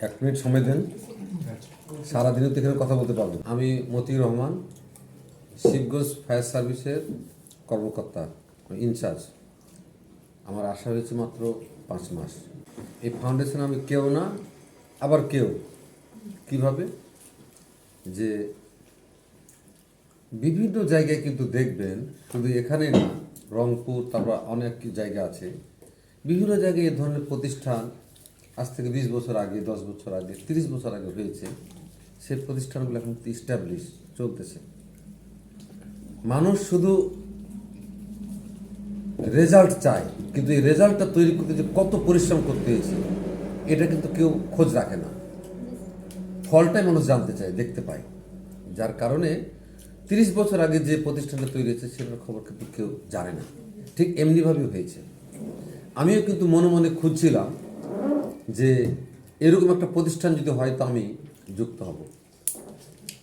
এক মিনিট সময় দেন, সারাদিনও তো এখানে কথা বলতে পারবো। আমি মতিউর রহমান, শিবগঞ্জ ফায়ার সার্ভিসের কর্মকর্তা, ইনচার্জ। আমার আসা হয়েছে মাত্র 5 মাস। এই ফাউন্ডেশন আমি কেউ না, আবার কেউ। কিভাবে যে বিভিন্ন জায়গায় কিন্তু দেখবেন, শুধু এখানে না, রংপুর, তারপর অনেক জায়গা আছে, বিভিন্ন জায়গায় এ ধরনের প্রতিষ্ঠান আজ থেকে 20 বছর আগে, 10 বছর আগে, 30 বছর আগে হয়েছে। সেই প্রতিষ্ঠানগুলো এখন ইস্টাবলিশ চলতেছে। মানুষ শুধু রেজাল্ট চায়, কিন্তু এই রেজাল্টটা তৈরি করতে যে কত পরিশ্রম করতে হয়েছে এটা কিন্তু কেউ খোঁজ রাখে না। ফলটাই মানুষ জানতে চায়, দেখতে পায়। যার কারণে 30 বছর আগে যে প্রতিষ্ঠানটা তৈরি হয়েছে সেটার খবর কিন্তু কেউ জানে না। ঠিক এমনিভাবেই হয়েছে। আমিও কিন্তু মনে মনে খুঁজছিলাম যে এরকম একটা প্রতিষ্ঠান যদি হয় তো আমি যুক্ত হব।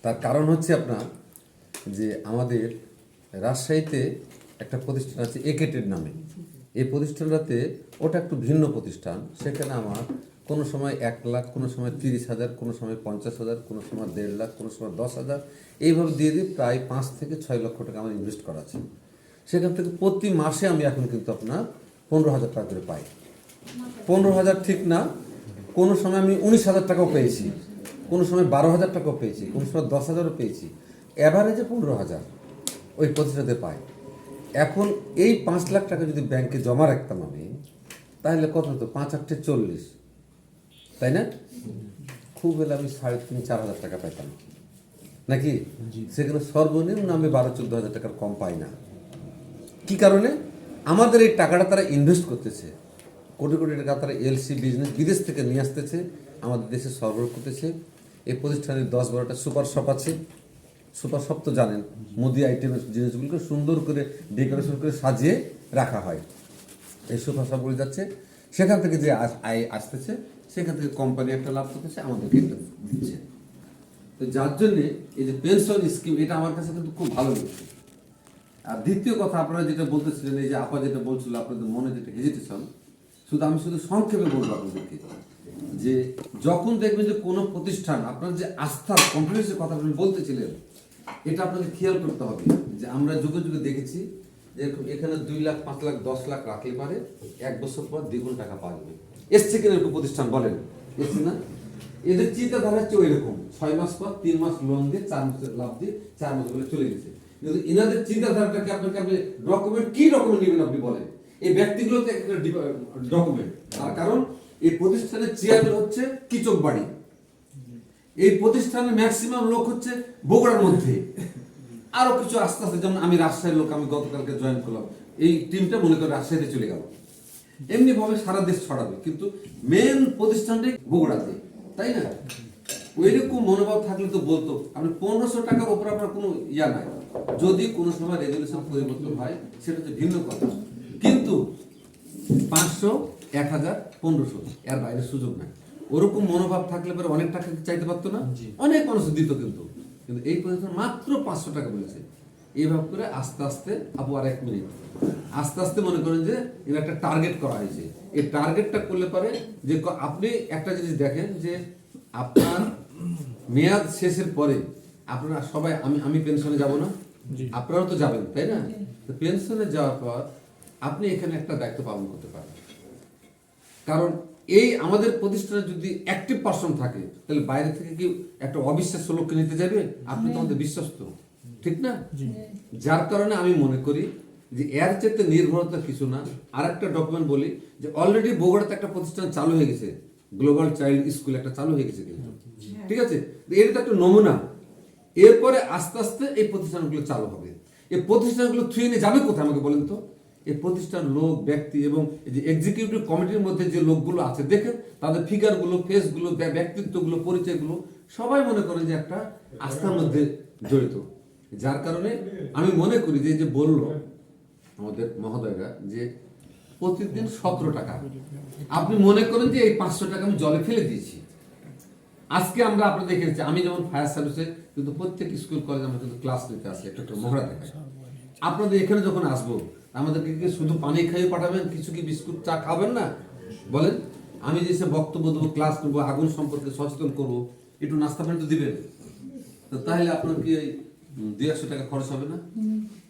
তার কারণ হচ্ছে আপনার যে আমাদের রাজশাহীতে একটা প্রতিষ্ঠান আছে একেটেড নামে। এই প্রতিষ্ঠানটাতে ওটা একটু ভিন্ন প্রতিষ্ঠান। সেখানে আমার কোনো সময় 1 লাখ, কোনো সময় 30,000, কোনো সময় 50,000, কোনো সময় 1.5 লাখ, কোনো সময় 10,000, এইভাবে দিয়ে প্রায় 5 থেকে 6 লক্ষ টাকা আমার ইনভেস্ট করা আছে। সেখান থেকে প্রতি মাসে আমি এখন কিন্তু আপনার 15,000 টাকা করে পাই। 15,000 ঠিক না, কোনো সময় আমি 19,000 টাকাও পেয়েছি, কোনো সময় 12,000 টাকাও পেয়েছি, কোনো সময় 10,000ও পেয়েছি। অ্যাভারেজে 15,000 ওই প্রতিষ্ঠাতে পাই। এখন এই 5 লাখ টাকা যদি ব্যাংকে জমা রাখতাম আমি, তাহলে কত হতো? 5 × 8 = 40, তাই না? খুব হলে আমি 3,500-4,000 টাকা পেতাম নাকি? সেখানে সর্বনিম্ন আমি 12-14,000 টাকার কম পাই না। কি কারণে? আমাদের এই টাকাটা তারা ইনভেস্ট করতেছে, কোটি কোটি টাকা তারা এলসি বিজনেস বিদেশ থেকে নিয়ে আসতেছে, আমাদের দেশে সরবরাহ করতেছে। এই প্রতিষ্ঠানের 10-12টা সুপার শপ আছে। সুপার শপ তো জানেন, মুদি আইটেমের জিনিসগুলোকে সুন্দর করে ডেকোরেশন করে সাজিয়ে রাখা হয়। এই সুপার শপগুলো যাচ্ছে, সেখান থেকে যে আয় আসতেছে, সেখান থেকে কোম্পানি একটা লাভ করতেছে, আমাদেরকে একটা দিচ্ছে। তো যার জন্যে এই যে পেনশন স্কিম, এটা আমার কাছে কিন্তু খুব ভালো লেগেছে। আর দ্বিতীয় কথা, আপনারা যেটা বলতেছিলেন, এই যে আপা যেটা বলছিল, আপনাদের মনে যেটা হেজিটেশন, আমি শুধু সংক্ষেপে বলবো আপনাদেরকে যে যখন দেখবেন যে কোনো প্রতিষ্ঠান আপনার যে আস্থার কনফিডেন্সের কথা আপনি বলতেছিলেন, এটা আপনাদের খেয়াল করতে হবে যে আমরা যুগে যুগে দেখেছি যে এখানে 2 লাখ, 5 লাখ, 10 লাখ রাখলে পারে 1 বছর পর দ্বিগুণ টাকা পাওয়া যাবে। এসছে কিনা এরকম প্রতিষ্ঠান বলেন? এসছে না? এদের চিন্তাধারা হচ্ছে ওই রকম, 6 মাস পর 3 মাস লোন দিয়ে 4 মাসের লাভ দিয়ে 4 মাস বলে চলে গেছে। কিন্তু এনাদের চিন্তাধারাটাকে আপনি ডকুমেন্ট, কি ডকুমেন্ট নেবেন আপনি বলেন? এই ব্যক্তিগুলোতে একটা ডকুমেন্ট। তার কারণ এই প্রতিষ্ঠানের চেয়ারম্যান হচ্ছে কিচক বাড়ি, এই প্রতিষ্ঠানের ম্যাক্সিমাম লোক হচ্ছে বগুড়ার মধ্যে, আরো কিছু আস্তে আস্তে, যেমন আমি রাজশাহীর লোক, আমি গতকালকে জয়েন করলাম, এই টিমটা মনে করে রাজশাহীতে চলে গেল। এমনি ভাবে সারা দেশ ছড়াবে, কিন্তু মেন প্রতিষ্ঠানটাই বগুড়াতে, তাই না? ওইরকম মনোভাব থাকলে তো বলতো। আপনি 1500 টাকার উপর আপনার কোনো ইয়া নাই। যদি কোনো সময় রেজুলেশন পরিবর্তন হয় সেটা হচ্ছে ভিন্ন কথা, কিন্তু 500, 1000, 1500 এর বাইরে সুযোগ নাই। ওরকম মনোভাব থাকলে পরে অনেক টাকা চাইতে পারতো না? অনেক মানুষ দিত, কিন্তু কিন্তু এই প্রতিষ্ঠান মাত্র 500 টাকা বলেছে। এইভাবে করে আস্তে আস্তে, আপু আর 1 মিনিট, আস্তে আস্তে মনে করেন যে এর একটা টার্গেট করা হয়েছে। এই টার্গেটটা করলে পারে যে আপনি একটা জিনিস দেখেন যে আপনার মেয়াদ শেষের পরে আপনারা সবাই, আমি পেনশনে যাব না, আপনারাও তো যাবেন, তাই না? তো পেনশনে যাওয়ার পর আপনি এখানে একটা দায়িত্ব পালন করতে পারেন। কারণ এই আমাদের প্রতিষ্ঠানে যদি অ্যাক্টিভ পারসন থাকে, তাহলে বাইরে থেকে কি একটা অবিশ্বাস্য লোককে নিতে যাবে? আপনি তো আমাদের বিশ্বস্ত, ঠিক না? যার কারণে আমি মনে করি যে এর চেয়ে নির্ভরতা কিছু না। আর একটা ডকুমেন্ট বলি যে অলরেডি বগুড়াতে একটা প্রতিষ্ঠান চালু হয়ে গেছে, গ্লোবাল চাইল্ড স্কুল একটা চালু হয়ে গেছে, কিন্তু ঠিক আছে, এটা তো একটা নমুনা। এরপরে আস্তে আস্তে এই প্রতিষ্ঠানগুলো চালু হবে। এই প্রতিষ্ঠানগুলো থ্রুয়ে নিয়ে যাবে কোথায় আমাকে বলেন তো? এই প্রতিষ্ঠান, লোক, ব্যক্তি এবং এই যে এক্সিকিউটিভ কমিটির মধ্যে যে লোকগুলো আছে, দেখেন তাদের ফিগারগুলো, ফেসগুলো, ব্যক্তিত্বগুলো, পরিচয়গুলো সবাই মনে করেন যে একটা আস্থার মধ্যে জড়িত। যার কারণে আমি মনে করি যে বললো আমাদের মহোদয়রা যে প্রতিদিন 17 টাকা, আপনি মনে করেন যে এই 500 টাকা আমি জলে ফেলে দিয়েছি। আজকে আমরা আপনাদের দেখেছি, আমি যেমন ফায়ার সার্ভিসে কিন্তু প্রত্যেক স্কুল কলেজ আমরা কিন্তু ক্লাস নিতে আসি, একটা মহড়া দেখাই। আপনাদের এখানে যখন আসবো, আমাদেরকে কি শুধু পানি খাইয়ে পাঠাবেন? কিছু কি বিস্কুট চা খাবেন না? বলেন। আমি যে সে বক্তব্য দেবো, ক্লাস নেবো, আগুন সম্পর্কে সচেতন করবো, একটু নাস্তা পানি তো দিবেন। তো তাহলে আপনার কি এই 200 টাকা খরচ হবে না?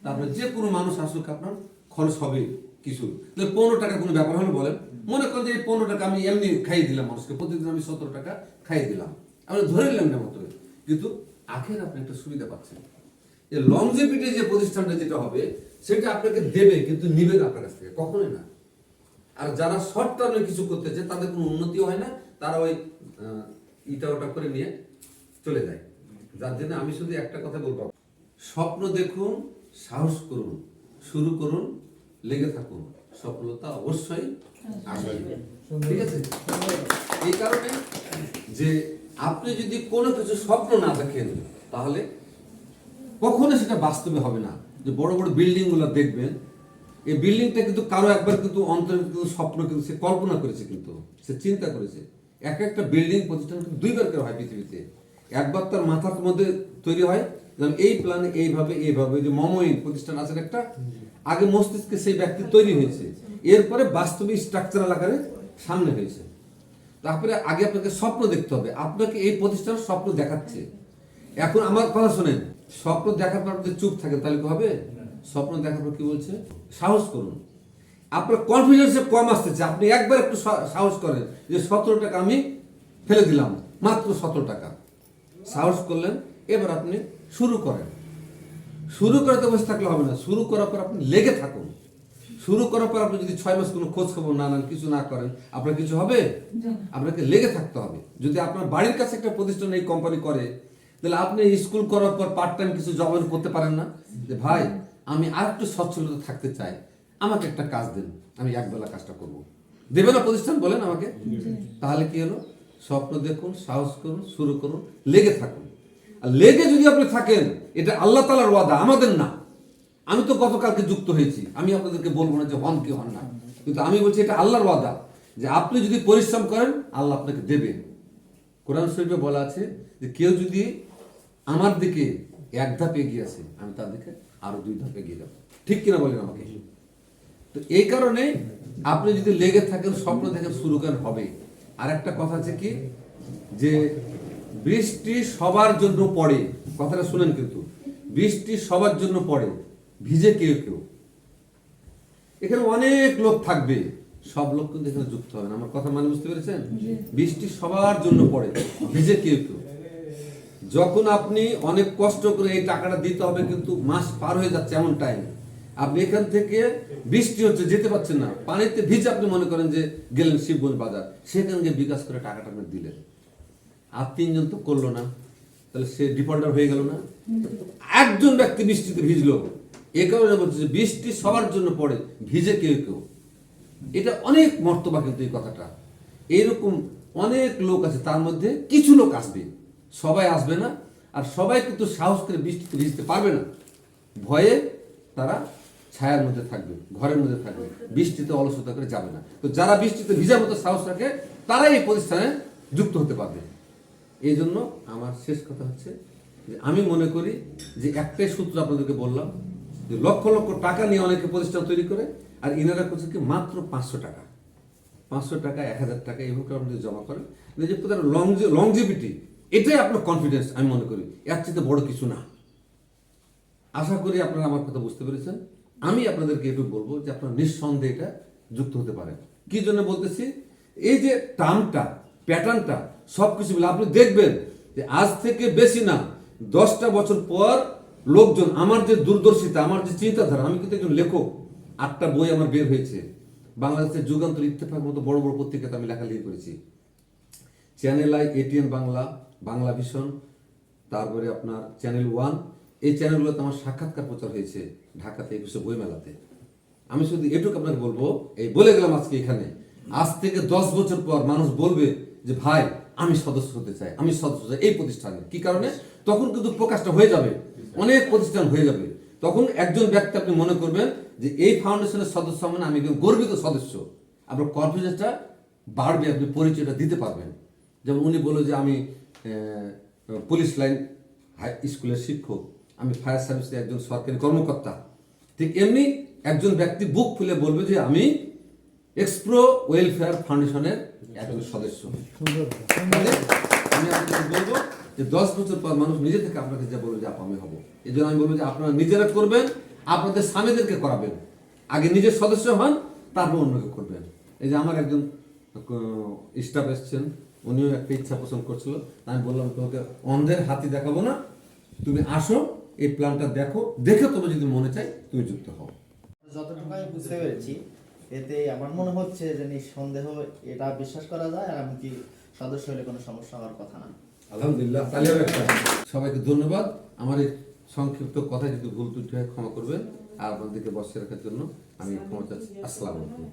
তারপরে যে কোনো মানুষ আসুক আপনার খরচ হবে কিছু। 15 টাকা কোনো ব্যাপার হলে বলেন, মনে করেন যে এই 15 টাকা আমি এমনি খাইয়ে দিলাম মানুষকে, প্রতিদিন আমি 17 টাকা খাইয়ে দিলাম, আমরা ধরে নিলাম না মতো, কিন্তু আখের আপনি একটা সুবিধা পাচ্ছেন। এই লংজিভিটি যে প্রতিষ্ঠানটা যেটা হবে সেটা আপনাকে দেবে, কিন্তু নিবে না আপনার কাছ থেকে, কখনোই না। আর যারা শর্ট টার্মে কিছু করতেছে তাদের কোনো উন্নতিও হয় না, তারা ওই ইটা ওটা করে নিয়ে চলে যায়। যার জন্য আমি শুধু একটা কথা বলবো, স্বপ্ন দেখুন, সাহস করুন, শুরু করুন, লেগে থাকুন, সফলতা অবশ্যই আসবে। ঠিক আছে? এই কারণে যে আপনি যদি কোনো কিছু স্বপ্ন না দেখেন তাহলে কখনো সেটা বাস্তবে হবে না। যে বড় বড় বিল্ডিং গুলো দেখবেন, এই বিল্ডিংটা কিন্তু কারো একবার কিন্তু অন্তরে কিন্তু স্বপ্ন কিন্তু সে কল্পনা করেছে, কিন্তু সে চিন্তা করেছে। এক একটা বিল্ডিং প্রতিষ্ঠান কিন্তু দুইবার করে হয় পৃথিবীতে। একবার তার মাথার মধ্যে তৈরি হয়, যেমন এই প্ল্যানে এইভাবে এইভাবে, যে মমইন প্রতিষ্ঠান আছে একটা, আগে মস্তিষ্কে সেই ব্যক্তি তৈরি হয়েছে, এরপরে বাস্তবিক স্ট্রাকচারাল আকারে সামনে হয়েছে। তারপরে আগে আপনাকে স্বপ্ন দেখতে হবে, আপনাকে এই প্রতিষ্ঠান স্বপ্ন দেখাচ্ছে। এখন আমার কথা শোনেন, স্বপ্ন দেখার পর আপনি চুপ থাকেন তাহলে কি হবে? স্বপ্ন দেখার পর কি বলছে? সাহস করুন। আপনার কনফিডেন্সে কম আসতেছে, আপনি একবার একটু সাহস করেন যে 17 টাকা আমি ফেলে দিলাম, মাত্র 17 টাকা। সাহস করলেন, এবার আপনি শুরু করেন। শুরু করতে বসে থাকলে হবে না, শুরু করার পর আপনি লেগে থাকুন। শুরু করার পর আপনি যদি 6 মাস কোনো খোঁজ খবর না নেন, কিছু না করেন, আপনার কিছু হবে? আপনাকে লেগে থাকতে হবে। যদি আপনার বাড়ির কাছে একটা প্রতিষ্ঠান এই কোম্পানি করে, তাহলে আপনি স্কুল করার পর পার্ট টাইম কিছু জব করতে পারেন না? যে ভাই আমি আর একটু সচ্ছলতা থাকতে চাই, আমাকে একটা কাজ দেন, আমি একবেলা কাজটা করব। দেবে না প্রতিষ্ঠান? বলেন আমাকে। তাহলে কি হলো? স্বপ্ন দেখুন, সাহস করুন, শুরু করুন, লেগে থাকুন। আর লেগে যদি আপনি থাকেন, এটা আল্লাহ তাআলার ওয়াদা, আমাদের না। আমি তো গতকালকে যুক্ত হয়েছি, আমি আপনাদেরকে বলবো না যে হন কি হন না, কিন্তু আমি বলছি এটা আল্লাহর ওয়াদা, যে আপনি যদি পরিশ্রম করেন আল্লাহ আপনাকে দেবেন। কোরআন শরীফে বলা আছে যে কেউ যদি আমার দিকে 1 ধাপ এগিয়ে আসে, আমি তার দিকে আরো 2 ধাপ এগিয়ে যাবো। ঠিক কিনা বলেন আমাকে? তো এই কারণে আপনি যদি লেগে থাকেন, স্বপ্ন দেখেন, শুরু করেন, হবে। আর একটা কথা আছে কি, যে বৃষ্টি সবার জন্য পড়ে, কথাটা শুনেন কিন্তু, বৃষ্টি সবার জন্য পড়ে, ভিজে কেউ কেউ। এখানে অনেক লোক থাকবে, সব লোক কিন্তু এখানে যুক্ত হবে না। আমার কথা মানে বুঝতে পেরেছেন? বৃষ্টি সবার জন্য পড়ে, ভিজে কেউ কেউ। যখন আপনি অনেক কষ্ট করে এই টাকাটা দিতে হবে, কিন্তু মাস পার হয়ে যাচ্ছে, এমন টাইম আপনি এখান থেকে বৃষ্টি হচ্ছে, যেতে পারছেন না, পানিতে ভিজে আপনি মনে করেন যে গেলেন শিবগঞ্জ বাজার, সেখানে গিয়ে বিকাশ করে টাকাটা আপনি দিলেন, আর 3 জন তো করলো না, তাহলে সে ডিফল্টার হয়ে গেল না? একজন ব্যক্তি বৃষ্টিতে ভিজলো, এ কারণে বলছে যে বৃষ্টি সবার জন্য পড়ে, ভিজে কেউ কেউ। এটা অনেক মর্তবা কিন্তু এই কথাটা। এইরকম অনেক লোক আছে, তার মধ্যে কিছু লোক আসবে, সবাই আসবে না। আর সবাই কিন্তু সাহস করে বৃষ্টিতে ভিজতে পারবে না, ভয়ে তারা ছায়ার মধ্যে থাকবে, ঘরের মধ্যে থাকবে, বৃষ্টিতে অলসতা করে যাবে না। তো যারা বৃষ্টিতে ভিজার মতো সাহস রাখে, তারাই এই প্রতিষ্ঠানে যুক্ত হতে পারবে। এই জন্য আমার শেষ কথা হচ্ছে যে আমি মনে করি যে একটাই সূত্র আপনাদেরকে বললাম, যে লক্ষ লক্ষ টাকা নিয়ে অনেকে প্রতিষ্ঠান তৈরি করে, আর ইনারা করছে কি মাত্র 500 টাকা, 500 টাকা, 1000 টাকা এইভাবে আপনি জমা করেন, যে লংজিভিটি, এটাই আপনার কনফিডেন্স। আমি মনে করি এর চেয়ে বড় কিছু না। আশা করি আপনারা আমার কথা বুঝতে পেরেছেন। আমি আপনাদেরকে একটু বলবো যে আপনারা নিঃসন্দেহে এটা যুক্ত হতে পারেন। কি জন্য বলতেছি, এই যে টার্মটা, প্যাটার্নটা, সবকিছু মিলে আপনি দেখবেন যে আজ থেকে বেশি না, 10টা বছর পর লোকজন, আমার যে দূরদর্শিতা, আমার যে চিন্তাধারা, আমি কিন্তু একজন লেখক, 8টা বই আমার বের হয়েছে, বাংলাদেশের যুগান্তর, ইত্তেফাক মতো বড় বড় পত্রিকাতে আমি লেখালেখি করেছি, channel I, ATN Bangla, Bangla vision, তারপরে আপনার চ্যানেল 1, এই চ্যানেলগুলোতে আমার সাক্ষাৎকার প্রচার হয়েছে ঢাকাতে 21শে বইমেলাতে। আমি শুধু এটুকু আপনাকে বলবো, এই বলে গেলাম আজকে এখানে, আজ থেকে 10 বছর পর মানুষ বলবে যে ভাই আমি সদস্য হতে চাই, আমি সদস্য চাই এই প্রতিষ্ঠানে। কি কারণে? তখন কিন্তু প্রকাশটা হয়ে যাবে, অনেক প্রতিষ্ঠান হয়ে যাবে, তখন একজন ব্যক্তি আপনি মনে করবেন যে এই ফাউন্ডেশনের সদস্য মানে আমি একজন গর্বিত সদস্য। আপনার কনফিডেন্সটা বাড়বে, আপনি পরিচয়টা দিতে পারবেন। যেমন উনি বলল যে আমি পুলিশ লাইন হাই স্কুলের শিক্ষক, আমি ফায়ার সার্ভিসের একজন সরকারি কর্মকর্তা। ঠিক এমনি একজন ব্যক্তি বুক খুলে বলবে যে আমি এক্সপ্রো ওয়েলফেয়ার ফাউন্ডেশনের একজন সদস্য। তাহলে আমি আপনাকে বলবো যে 10 বছর পর মানুষ নিজে থেকে আপনাকে যা বলবে যে আপা আমি হবো, এই জন্য আমি বলবো যে আপনারা নিজেরা করবেন, আপনাদের স্বামীদেরকে করাবেন, আগে নিজের সদস্য হন, তারপর অন্যকে করবেন। এই যে আমার একজন স্টাফ এসছেন, উনিও একটা ইচ্ছা পোষণ করছিল, আমি বললাম তোমাকে অন্ধের হাতি দেখাবো না, তুমি আসো, এই প্ল্যানটা দেখো, দেখে তোমার যদি মনে চাই তুমি যুক্ত হও। যতটুকু আমি বুঝতে পেরেছি, এতে আমার মনে হচ্ছে যে নিঃসন্দেহ এটা বিশ্বাস করা যায়, আর এমনকি সদস্য হলে কোনো সমস্যা হওয়ার কথা না। আলহামদুলিল্লাহ, তাহলে সবাইকে ধন্যবাদ। আমার এই সংক্ষিপ্ত কথা যদি ভুল ত্রুটি হয় ক্ষমা করবেন, আর আপনাদেরকে বসে রাখার জন্য আমি ক্ষমা চাচ্ছি। আসসালামু আলাইকুম।